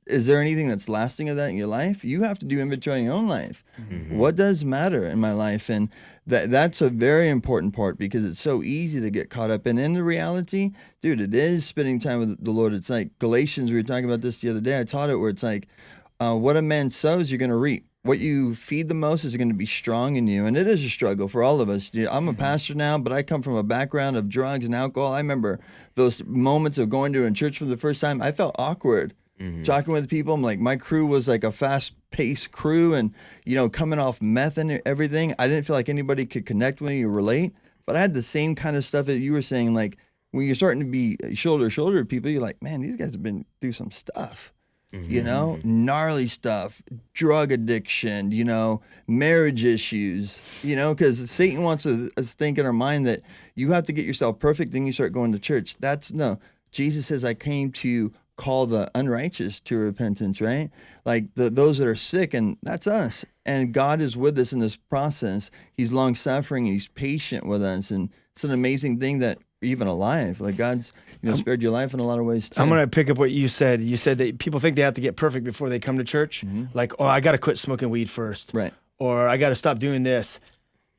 is there anything that's lasting of that in your life? You have to do inventory in your own life. What does matter in my life? And that's a very important part, because it's so easy to get caught up in the reality. Dude, it is spending time with the Lord. It's like Galatians, we were talking about this the other day. I taught it where it's like, what a man sows, you're going to reap. What you feed the most is going to be strong in you. And it is a struggle for all of us. I'm a pastor now, but I come from a background of drugs and alcohol. I remember those moments of going to a church for the first time. I felt awkward. Talking with people, I'm like, my crew was like a fast-paced crew, and coming off meth and everything, I didn't feel like anybody could connect with me or relate. But I had the same kind of stuff that you were saying. Like when you're starting to be shoulder to shoulder with people, you're like, man, these guys have been through some stuff. Gnarly stuff, drug addiction, marriage issues, because Satan wants us to think in our mind that you have to get yourself perfect, then you start going to church. No. Jesus says, I came to call the unrighteous to repentance, right? Like those that are sick, and that's us. And God is with us in this process. He's long-suffering, and he's patient with us. And it's an amazing thing that we're even alive. Like God's, spared your life in a lot of ways too. I'm going to pick up what you said. You said that people think they have to get perfect before they come to church. Like, I got to quit smoking weed first. Right. Or I got to stop doing this.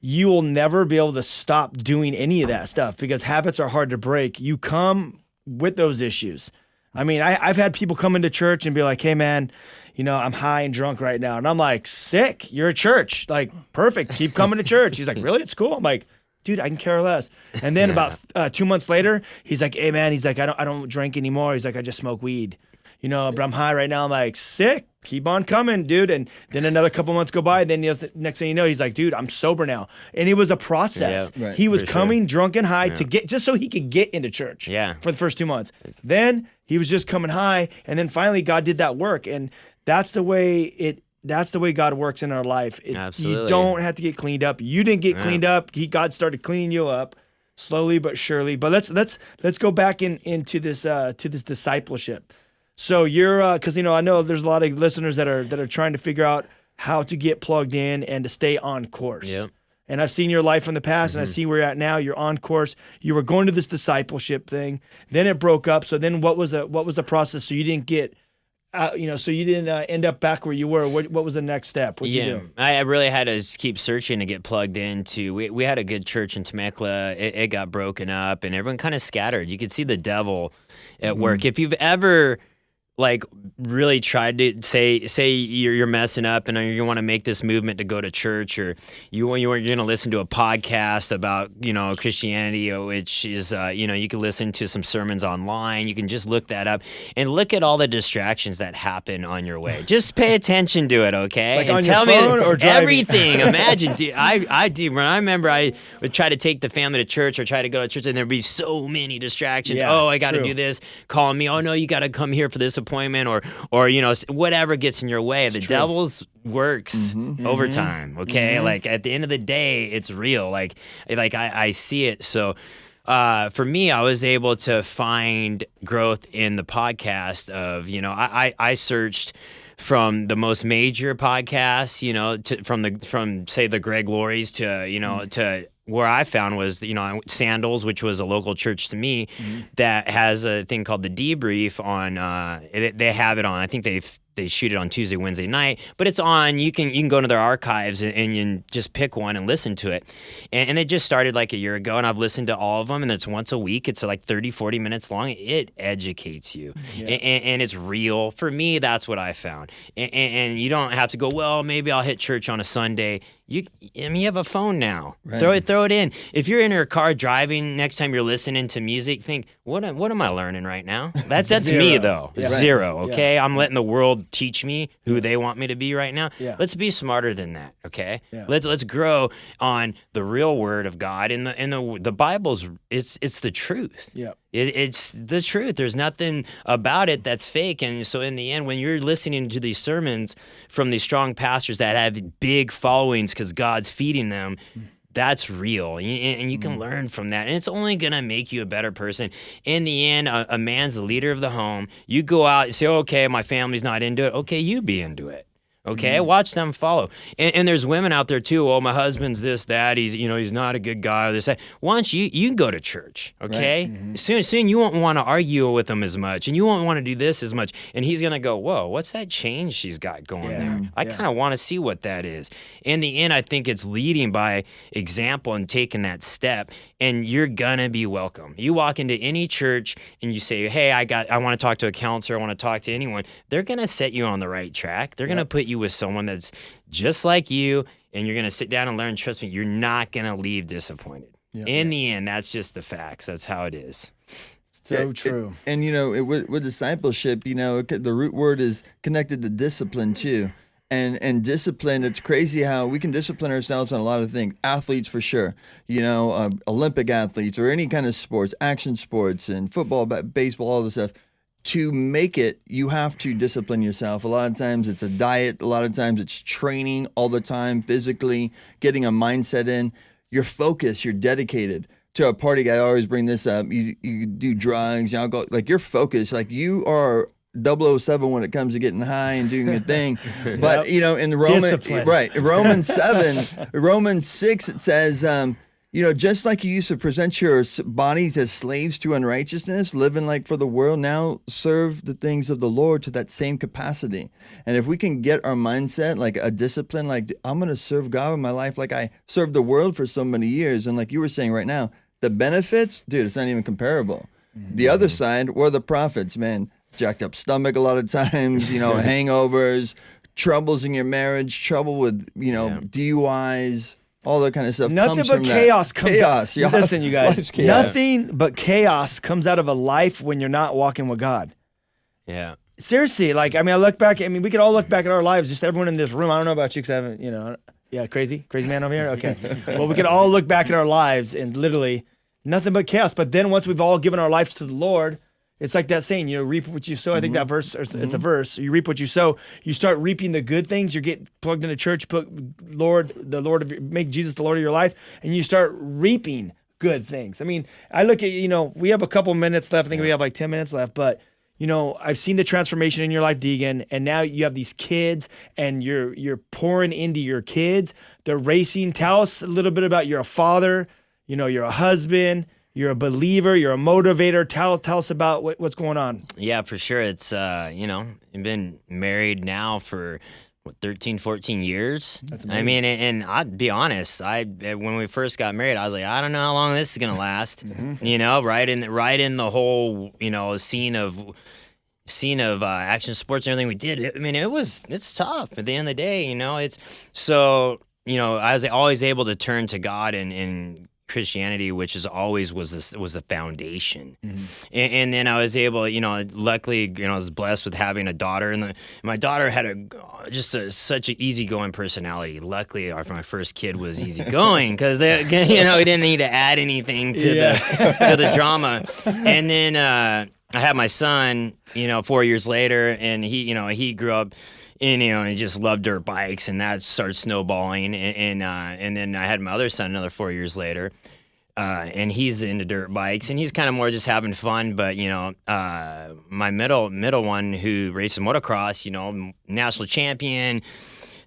You will never be able to stop doing any of that stuff, because habits are hard to break. You come with those issues. I mean, I've had people come into church and be like, hey, man, I'm high and drunk right now. And I'm like, sick, you're at church. Like, perfect, keep coming to church. He's like, really? It's cool. I'm like, dude, I can care less. And then about 2 months later, he's like, hey, man, he's like, I don't drink anymore. He's like, I just smoke weed. But I'm high right now. I'm like, sick, keep on coming, dude. And then another couple months go by. And then the next thing you know, he's like, dude, I'm sober now. And it was a process. Yeah, right, he was coming drunk and high to get, just so he could get into church for the first 2 months. Then he was just coming high. And then finally God did that work. And that's the way God works in our life. Absolutely. You don't have to get cleaned up. You didn't get cleaned up. God started cleaning you up slowly but surely. But let's go back into this discipleship. So you're, because I know there's a lot of listeners that are trying to figure out how to get plugged in and to stay on course. Yep. And I've seen your life in the past, and I see where you're at now. You're on course. You were going to this discipleship thing, then it broke up. So then, what was the process? So you didn't get, so you didn't end up back where you were. What was the next step? What'd you do? I really had to keep searching to get plugged into. We had a good church in Temecula. It got broken up, and everyone kind of scattered. You could see the devil at work. If you've ever like really tried to say you're messing up and you want to make this movement to go to church, or you're going to listen to a podcast about, Christianity, which is, you can listen to some sermons online. You can just look that up and look at all the distractions that happen on your way. Just pay attention to it, okay? Like and on tell your phone me or driving? everything. Imagine, dude, I do. When I remember, I would try to take the family to church or try to go to church, and there'd be so many distractions. Yeah, Oh, I got to true. do this. Calling me. Oh no, you got to come here for this appointment, or whatever gets in your way. The devil's works overtime. Okay, like at the end of the day, it's real. Like I see it. So. For me, I was able to find growth in the podcast of, I searched from the most major podcasts, from say the Greg Laurie's to, to where I found was, Sandals, which was a local church to me, that has a thing called the Debrief on, they have it on, I think they shoot it on Tuesday, Wednesday night, but it's on, you can go into their archives and you just pick one and listen to it. And it just started like a year ago, and I've listened to all of them, and it's once a week. It's like 30, 40 minutes long. It educates you, and it's real. For me, that's what I found. And you don't have to go, well, maybe I'll hit church on a Sunday. You have a phone now. Right. Throw it in. If you're in your car driving, next time you're listening to music, think, what am I learning right now? That's me though. Yeah. Zero. Okay, Yeah. I'm letting the world teach me who they want me to be right now. Yeah. Let's be smarter than that. Okay. Yeah. Let's grow on the real Word of God, and the Bible's it's the truth. Yeah. It's the truth. There's nothing about it that's fake. And so in the end, when you're listening to these sermons from these strong pastors that have big followings because God's feeding them, that's real. And you can learn from that. And it's only going to make you a better person. In the end, a man's the leader of the home. You go out and say, okay, my family's not into it. Okay, you be into it. Okay, watch them follow. And there's women out there too. Oh, my husband's this, that. He's not a good guy. Or this, that. Once you can go to church. Okay, soon you won't want to argue with him as much, and you won't want to do this as much. And he's gonna go, whoa, what's that change she's got going there? I kind of want to see what that is. In the end, I think it's leading by example and taking that step. And you're gonna be welcome. You walk into any church and you say, hey, I want to talk to a counselor. I want to talk to anyone. They're gonna set you on the right track. They're gonna put you with someone that's just like you, and you're gonna sit down and learn. Trust me, you're not gonna leave disappointed. In the end, that's just the facts. That's how it is. So true. And with discipleship, the root word is connected to discipline too. And discipline, it's crazy how we can discipline ourselves on a lot of things. Athletes, for sure. Olympic athletes or any kind of sports, action sports and football, baseball, all this stuff. To make it, you have to discipline yourself. A lot of times it's a diet. A lot of times it's training all the time, physically, getting a mindset in. You're focused. You're dedicated. To a party guy, I always bring this up. You do drugs, alcohol. Like, you're focused. Like, you are 007 when it comes to getting high and doing your thing. But, in Romans 7, Romans 6, it says, just like you used to present your bodies as slaves to unrighteousness, living like for the world, now serve the things of the Lord to that same capacity. And if we can get our mindset, like a discipline, like I'm going to serve God in my life like I served the world for so many years. And like you were saying right now, the benefits, dude, it's not even comparable. The other side were the profits, man. Jacked up stomach a lot of times, hangovers, troubles in your marriage, trouble with, DUIs. All that kind of stuff. Nothing comes but from chaos that. comes Chaos. out. Listen, you guys. Life's chaos. Nothing but chaos comes out of a life when you're not walking with God. Yeah. Seriously, I look back. We could all look back at our lives. Just everyone in this room. I don't know about you, because I haven't. Yeah, crazy man over here. Okay. Well, we could all look back at our lives and literally nothing but chaos. But then once we've all given our lives to the Lord, it's like that saying, reap what you sow. I think that verse, it's a verse. You reap what you sow. You start reaping the good things. You get plugged into church, make Jesus the Lord of your life, and you start reaping good things. I look at, we have a couple minutes left. I think we have like 10 minutes left, but I've seen the transformation in your life, Deegan, and now you have these kids and you're pouring into your kids. They're racing. Tell us a little bit about you're a father, you're a husband, you're a believer, you're a motivator. Tell us about what's going on. Yeah, for sure. It's, I've been married now for 13, 14 years. That's amazing. And I'd be honest, when we first got married, I was like, I don't know how long this is going to last, right in the whole, scene of scene of action sports and everything we did. I mean, it's tough at the end of the day, you know. It's so, you know, I was always able to turn to God and Christianity, which is always was the foundation. And then I was able, you know, luckily, you know, I was blessed with having a daughter, and my daughter had such an easygoing personality. Luckily, my first kid was easygoing because you know, we didn't need to add anything to the drama. And then I had my son, you know, 4 years later, and he grew up. And, you know, he just loved dirt bikes, and that started snowballing. And then I had my other son another 4 years later, and he's into dirt bikes, and he's kind of more just having fun. But, you know, my middle one who races motocross, you know, national champion,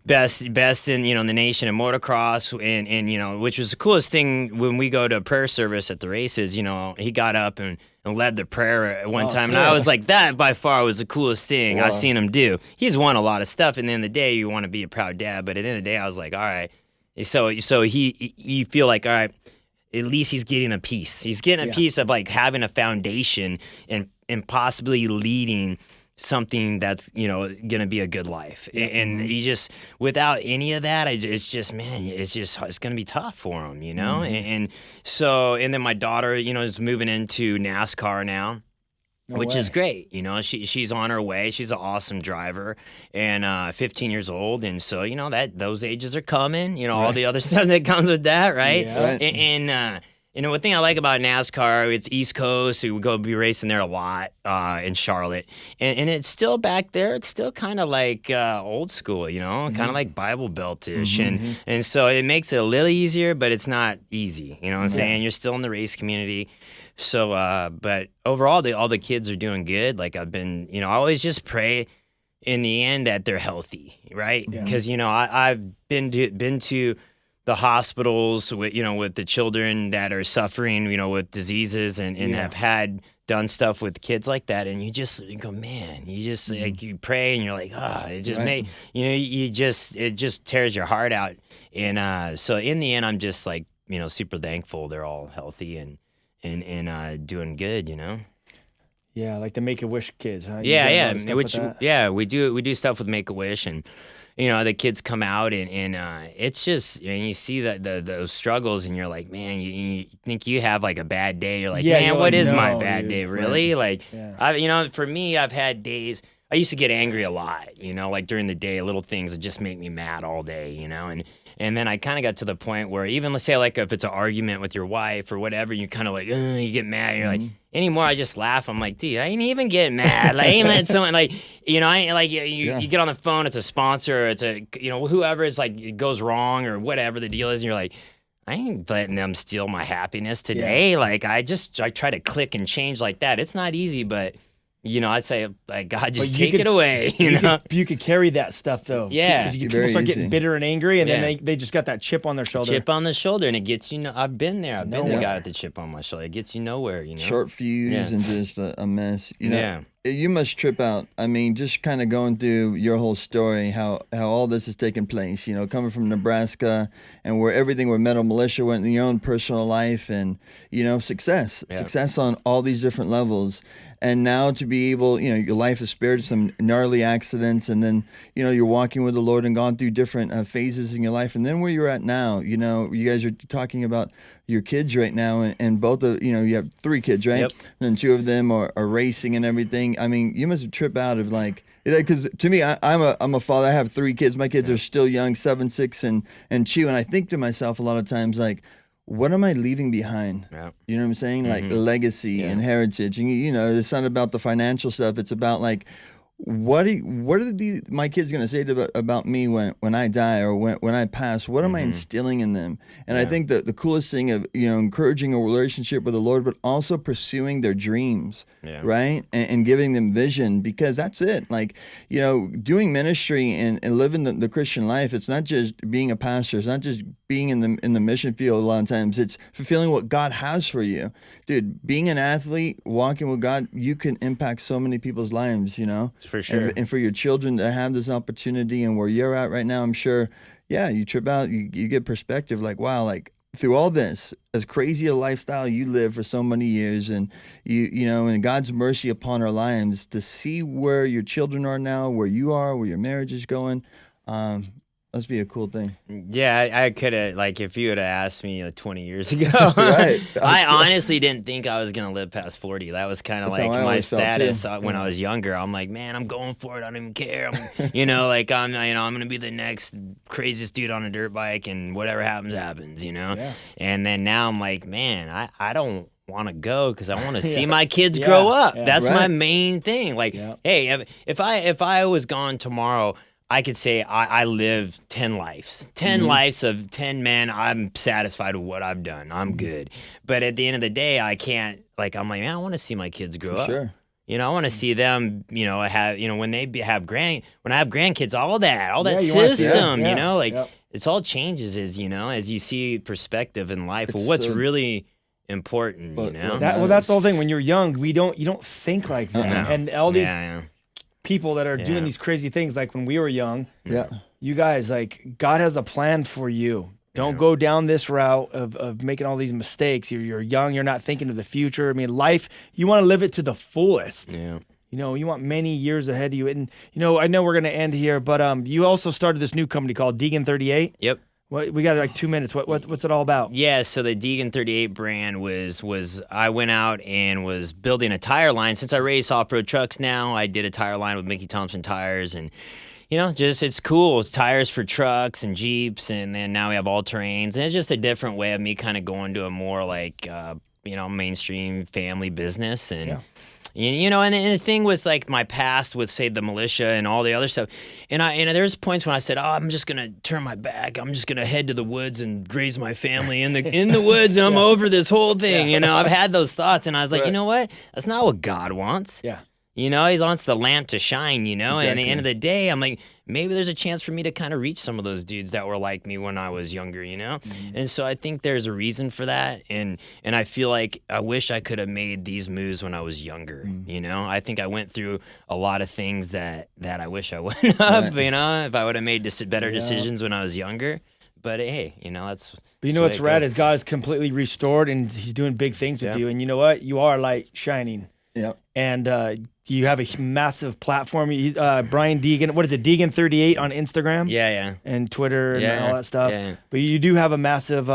best in, you know, in the nation in motocross, and you know, which was the coolest thing when we go to prayer service at the races. You know, he got up and led the prayer at one time, and I was like, that by far was the coolest thing I've seen him do. He's won a lot of stuff, and at the end of the day, you want to be a proud dad, but at the end of the day, I was like, all right. So you feel like, all right, at least he's getting a piece. He's getting a piece of like having a foundation and possibly leading something that's, you know, gonna be a good life. And you just, without any of that, it's just it's gonna be tough for him, you know. And then my daughter, you know, is moving into NASCAR now. Which is great, you know. She's on her way. She's an awesome driver, and 15 years old, and so, you know, that those ages are coming. You know, all the other stuff that comes with that, right? Yeah. And you know, one thing I like about NASCAR, it's East Coast, so we go be racing there a lot in Charlotte, and it's still back there. It's still kind of like old school, you know, kind of like Bible Belt-ish, and so it makes it a little easier, but it's not easy. You know what I'm saying? You're still in the race community. So, but overall, all the kids are doing good. Like I've been, you know, I always just pray in the end that they're healthy, right? Because, you know, I've been to the hospitals with, you know, with the children that are suffering, you know, with diseases and have done stuff with kids like that. And you go, man, you just like, you pray and you're like, it just it just tears your heart out. And so in the end, I'm just like, you know, super thankful they're all healthy and doing good, you know. Yeah, like the Make-A-Wish kids, huh? We do stuff with Make-A-Wish, and you know, the kids come out and it's just, and you see that those struggles, and you're like, man, you think you have like a bad day. You're like, man, what is my bad day, really? Like, you know, for me, I've had days. I used to get angry a lot, you know, like during the day, little things that just make me mad all day, you know, and then I kind of got to the point where even, let's say, like if it's an argument with your wife or whatever, you kind of like, you get mad. And you're like, anymore, I just laugh. I'm like, dude, I ain't even getting mad. Like, I ain't letting someone, like, you know, I ain't like, you get on the phone, it's a sponsor, it's a, you know, whoever is like, it goes wrong or whatever the deal is. And you're like, I ain't letting them steal my happiness today. Like, I try to click and change like that. It's not easy, but you know, I'd say, like, God, just take it away, you know? You could carry that stuff, though. Yeah. Because people start getting bitter and angry, and then they just got that chip on their shoulder. Chip on the shoulder, and it gets you, I've been there. I've been the guy with the chip on my shoulder. It gets you nowhere, you know? Short fuse and just a mess. You know, you must trip out. I mean, just kind of going through your whole story, how all this has taken place, you know, coming from Nebraska and where everything with Mulisha went in your own personal life and, you know, success on all these different levels. And now to be able, you know, your life has spared some gnarly accidents, and then, you know, you're walking with the Lord and gone through different phases in your life. And then where you're at now, you know, you guys are talking about your kids right now, and both of, you know, you have 3 kids, right? Yep. And 2 of them are racing and everything. I mean, you must trip out of like, because to me, I'm a father. I have 3 kids. My kids are still young, 7, 6, and 2. And I think to myself a lot of times, like, what am I leaving behind? Yeah. You know what I'm saying? Like legacy and heritage. And, you know, it's not about the financial stuff. It's about like, what are my kids going to say about me when I die or when I pass? What am I instilling in them? And I think that the coolest thing of, you know, encouraging a relationship with the Lord, but also pursuing their dreams, right? And giving them vision, because that's it. Like, you know, doing ministry and living the Christian life, it's not just being a pastor. It's not just being in the mission field a lot of times. It's fulfilling what God has for you. Dude, being an athlete, walking with God, you can impact so many people's lives, you know? For sure. And for your children to have this opportunity, and where you're at right now, I'm sure, you trip out, you get perspective, like, wow, like, through all this, as crazy a lifestyle you live for so many years, and you know, and God's mercy upon our lives, to see where your children are now, where you are, where your marriage is going, must be a cool thing. Yeah, I could have, like, if you would have asked me 20 years ago, Right. I honestly didn't think I was going to live past 40. That was kind of That's like how I my always felt, status too. when I was younger. I'm like, man, I'm going for it. I don't even care. You know, like, I'm going to be the next craziest dude on a dirt bike, and whatever happens, happens, you know? Yeah. And then now I'm like, man, I don't want to go because I want to see my kids grow up. Yeah. That's my Right. main thing. Like, Yeah. hey, if I was gone tomorrow, I could say I live 10 lives. 10 lives of 10 men. I'm satisfied with what I've done. I'm good. But at the end of the day, I can't, like, I'm like, man, I want to see my kids grow up. Sure. You know, I want to see them, you know, have, you know, when they have when I have grandkids, all that Yeah, you wanna see system, that. you know, like, Yep. it's all changes as, you know, as you see perspective in life of It's what's so- really important, you But- know? but- That's the whole thing. When you're young, you don't think like that. No. And all these yeah. people that are Yeah. doing these crazy things, like when we were young, Yeah. you guys, like, God has a plan for you. Don't go down this route of making all these mistakes. You're young. You're not thinking of the future. I mean, life, you want to live it to the fullest. Yeah. You know, you want many years ahead of you. And, you know, I know we're going to end here, but you also started this new company called Deegan 38. Yep. We got like 2 minutes. What's it all about? Yeah, so the Deegan 38 brand was I went out and was building a tire line. Since I race off-road trucks now, I did a tire line with Mickey Thompson tires, and you know, just it's cool. It's tires for trucks and Jeeps, and then now we have all-terrains, and it's just a different way of me kind of going to a more like you know, mainstream family business. And Yeah. you know, and the thing was like my past with, say, the Mulisha and all the other stuff. And there's points when I said, "Oh, I'm just gonna turn my back. I'm just gonna head to the woods and raise my family in the woods, and I'm over this whole thing." You know, I've had those thoughts, and I was like, you know what? That's not what God wants. Yeah. You know, He wants the lamp to shine. You know, and at the Exactly. end of the day, I'm like, maybe there's a chance for me to kind of reach some of those dudes that were like me when I was younger. You know, and so I think there's a reason for that, and I feel like I wish I could have made these moves when I was younger. You know, I think I went through a lot of things that I wish I wouldn't have. You know, if I would have made better decisions when I was younger. But hey, you know, that's. But you know what's rad is God's completely restored and He's doing big things with Yeah. you. And you know what? You are light shining. Yeah. And you have a massive platform. Brian Deegan, what is it? Deegan 38 on Instagram. Yeah. And Twitter and Yeah, all that stuff. yeah. But you do have a massive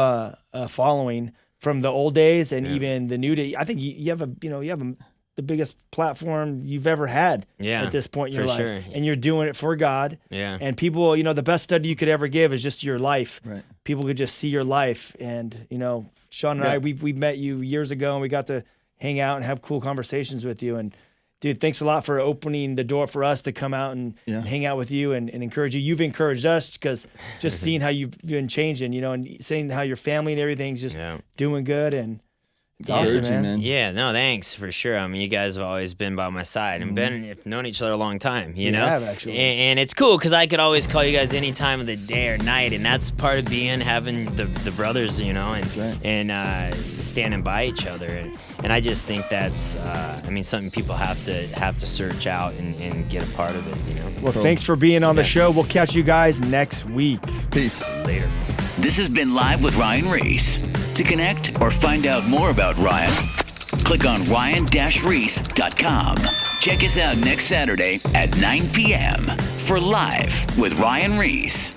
following from the old days and even the new day. I think you have the biggest platform you've ever had Yeah, at this point in your for life. sure. And you're doing it for God. Yeah. And people, you know, the best study you could ever give is just your life. Right. People could just see your life. And, you know, Sean and Yeah. I, we met you years ago and we got to hang out and have cool conversations with you. And dude, thanks a lot for opening the door for us to come out and hang out with you and encourage you. You've encouraged us because just seeing how you've been changing, you know, and seeing how your family and everything's just doing good. And it's awesome, Encouraging, man. Yeah, no, thanks for sure. I mean, you guys have always been by my side and have known each other a long time, you know? have, actually. And it's cool because I could always call you guys any time of the day or night, and that's part of having the brothers, you know, and standing by each other. And I just think that's, something people have to search out and get a part of it, you know? Well, thanks for being on the show. We'll catch you guys next week. Peace. Later. This has been Live with Ryan Ries. To connect or find out more about Ryan, click on ryan-reese.com. Check us out next Saturday at 9 p.m. for Live with Ryan Ries.